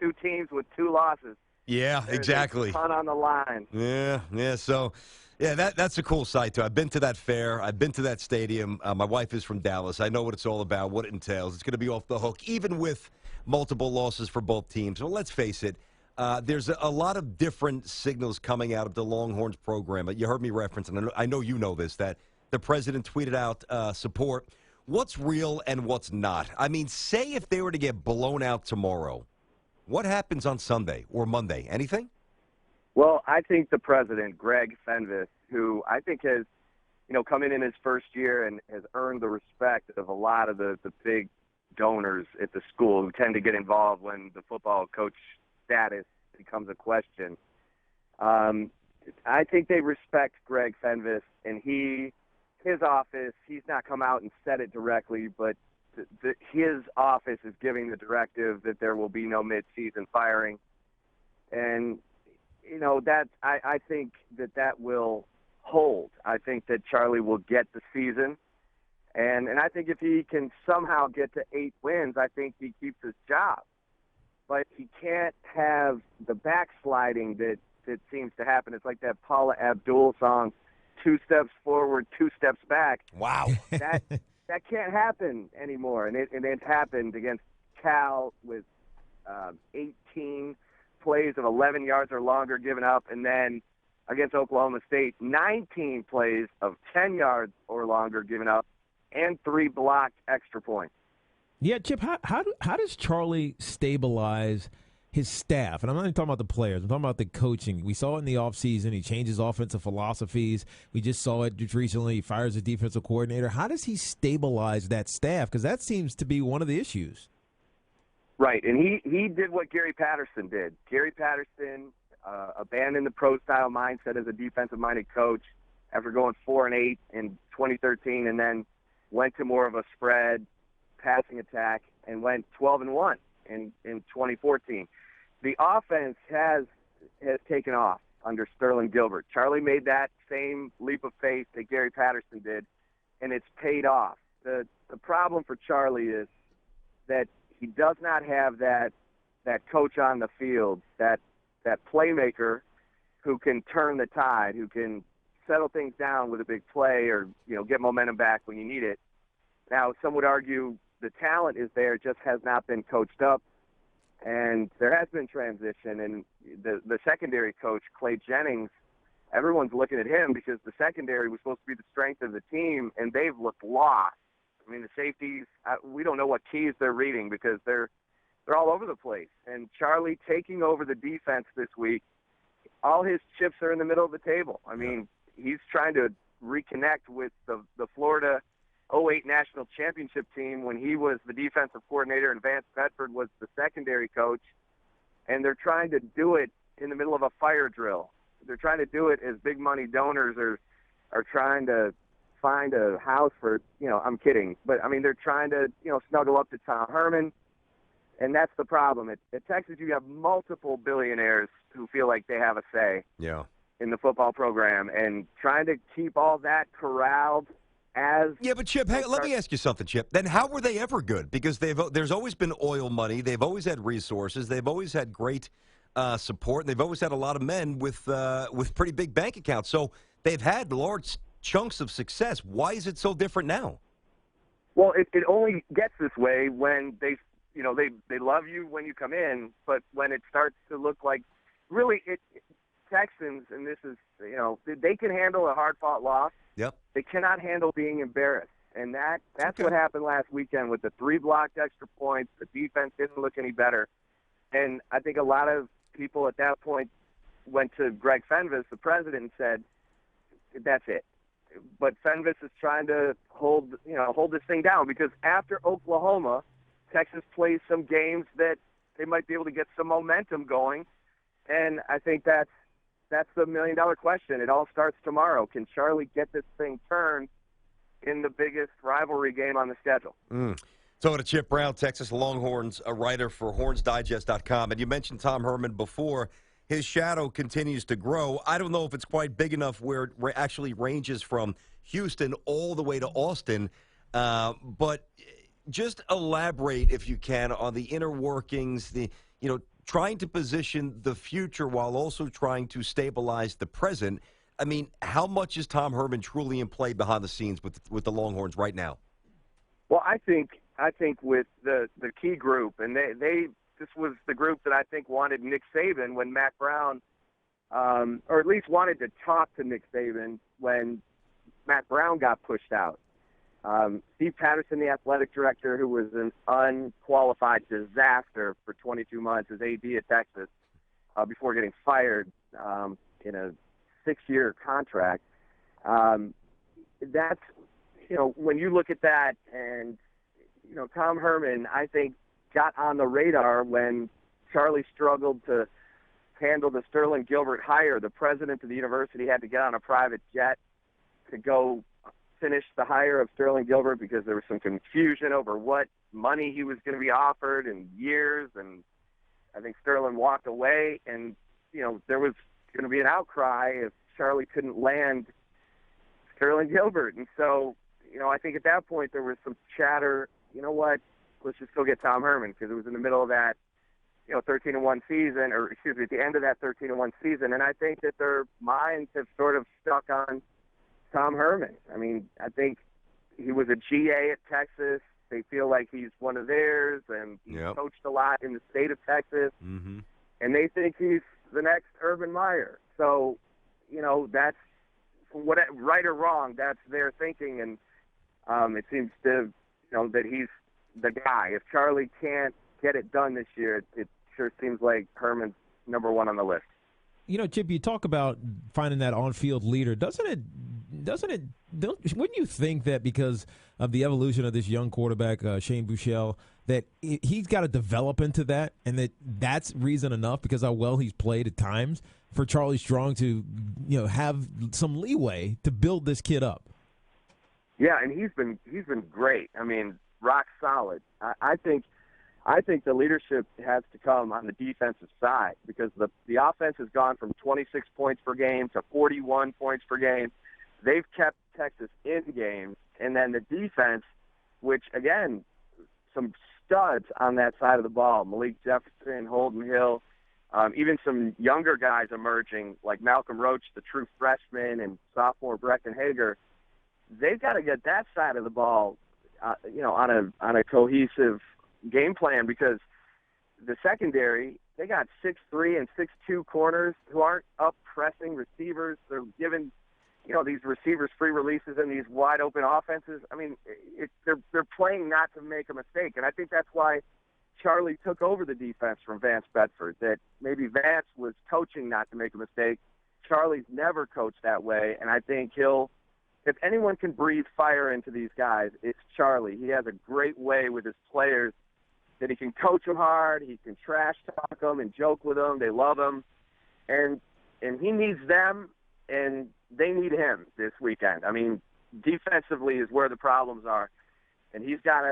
two teams with 2 losses. Yeah, There's exactly. a ton on the line. Yeah. So, yeah, that's a cool sight, too. I've been to that fair. I've been to that stadium. My wife is from Dallas. I know what it's all about, what it entails. It's going to be off the hook, even with multiple losses for both teams. Well, let's face it. There's a lot of different signals coming out of the Longhorns program. You heard me reference, and I know you know this, that the president tweeted out support. What's real and what's not? I mean, say if they were to get blown out tomorrow, what happens on Sunday or Monday? Anything? Well, I think the president, Greg Fenves, who I think has, come in his first year and has earned the respect of a lot of the big donors at the school who tend to get involved when the football coach status becomes a question. I think they respect Greg Fenves, and his office, he's not come out and said it directly, but his office is giving the directive that there will be no mid-season firing. And, I think that will hold. I think that Charlie will get the season. And I think if he can somehow get to 8 wins, I think he keeps his job. But he can't have the backsliding that seems to happen. It's like that Paula Abdul song, 2 steps forward, 2 steps back. Wow. That can't happen anymore. And it happened against Cal with 18 plays of 11 yards or longer given up, and then against Oklahoma State, 19 plays of 10 yards or longer given up, and 3 blocked extra points. Yeah, Chip, how does Charlie stabilize his staff? And I'm not even talking about the players. I'm talking about the coaching. We saw it in the offseason. He changed his offensive philosophies. We just saw it just recently. He fires a defensive coordinator. How does he stabilize that staff? Because that seems to be one of the issues. Right, and he did what Gary Patterson did. Gary Patterson abandoned the pro-style mindset as a defensive-minded coach after going 4-8 in 2013, and then went to more of a spread passing attack and went 12-1 in 2014. The offense has taken off under Sterling Gilbert. Charlie made that same leap of faith that Gary Patterson did, and it's paid off. The problem for Charlie is that he does not have that coach on the field, that playmaker who can turn the tide, who can settle things down with a big play or get momentum back when you need it. Now, some would argue the talent is there, just has not been coached up, and there has been transition. And the secondary coach, Clay Jennings, everyone's looking at him because the secondary was supposed to be the strength of the team, and they've looked lost. I mean, the safeties, we don't know what keys they're reading because they're all over the place. And Charlie taking over the defense this week, all his chips are in the middle of the table. I mean, he's trying to reconnect with the Florida 08 national championship team when he was the defensive coordinator and Vance Bedford was the secondary coach. And they're trying to do it in the middle of a fire drill. They're trying to do it as big money donors are trying to find a house for, I'm kidding. But, I mean, they're trying to, snuggle up to Tom Herman. And that's the problem. At Texas, you have multiple billionaires who feel like they have a say in the football program. And trying to keep all that corralled as... Yeah, but Chip, hey, let me ask you something, Chip. Then how were they ever good? Because there's always been oil money. They've always had resources. They've always had great support. And they've always had a lot of men with pretty big bank accounts. So they've had large chunks of success. Why is it so different now? Well, it only gets this way when they love you when you come in, but when it starts to look like really Texans, and this is, they can handle a hard-fought loss. Yep. They cannot handle being embarrassed. And that's what happened last weekend with the 3 blocked extra points. The defense didn't look any better. And I think a lot of people at that point went to Greg Fenves, the president, and said, that's it. But Fenves is trying to hold this thing down because after Oklahoma, Texas plays some games that they might be able to get some momentum going, and I think that's the million-dollar question. It all starts tomorrow. Can Charlie get this thing turned in the biggest rivalry game on the schedule? So to Chip Brown, Texas Longhorns, a writer for HornsDigest.com, and you mentioned Tom Herman before. His shadow continues to grow. I don't know if it's quite big enough where it actually ranges from Houston all the way to Austin, but just elaborate, if you can, on the inner workings, trying to position the future while also trying to stabilize the present. I mean, how much is Tom Herman truly in play behind the scenes with the Longhorns right now? Well, I think with the key group, and this was the group that I think wanted Nick Saban when Matt Brown, or at least wanted to talk to Nick Saban when Matt Brown got pushed out. Steve Patterson, the athletic director, who was an unqualified disaster for 22 months as AD at Texas before getting fired in a 6-year contract. That's, when you look at that, and, Tom Herman, I think, got on the radar when Charlie struggled to handle the Sterling Gilbert hire. The president of the university had to get on a private jet to go finish the hire of Sterling Gilbert because there was some confusion over what money he was going to be offered and years, and I think Sterling walked away, and, there was going to be an outcry if Charlie couldn't land Sterling Gilbert. And so, I think at that point there was some chatter, let's just go get Tom Herman, because it was in the middle of that, 13-1 season, or excuse me, at the end of that 13-1 season. And I think that their minds have sort of stuck on Tom Herman. I mean, I think he was a GA at Texas. They feel like he's one of theirs, and he's coached a lot in the state of Texas. Mm-hmm. And they think he's the next Urban Meyer. So, that's right or wrong, that's their thinking, and it seems to, that he's the guy. If Charlie can't get it done this year, it sure seems like Herman's number one on the list. Chip, you talk about finding that on-field leader. Wouldn't you think that because of the evolution of this young quarterback, Shane Buechele, that he's got to develop into that, and that's reason enough because how well he's played at times for Charlie Strong to, have some leeway to build this kid up? Yeah, and he's been great. I mean, rock solid. I think the leadership has to come on the defensive side because the offense has gone from 26 points per game to 41 points per game. They've kept Texas in games. And then the defense, which, again, some studs on that side of the ball, Malik Jefferson, Holden Hill, even some younger guys emerging like Malcolm Roach, the true freshman, and sophomore Brecken Hager. They've got to get that side of the ball, on a cohesive game plan, because the secondary, they got 6'3" and 6'2" corners who aren't up pressing receivers. They're giving, these receivers free releases and these wide open offenses. I mean, they're playing not to make a mistake, and I think that's why Charlie took over the defense from Vance Bedford. That maybe Vance was coaching not to make a mistake. Charlie's never coached that way, and I think if anyone can breathe fire into these guys, it's Charlie. He has a great way with his players that he can coach them hard, he can trash talk them and joke with them. They love him, and he needs them, and they need him this weekend. I mean, defensively is where the problems are, and he's got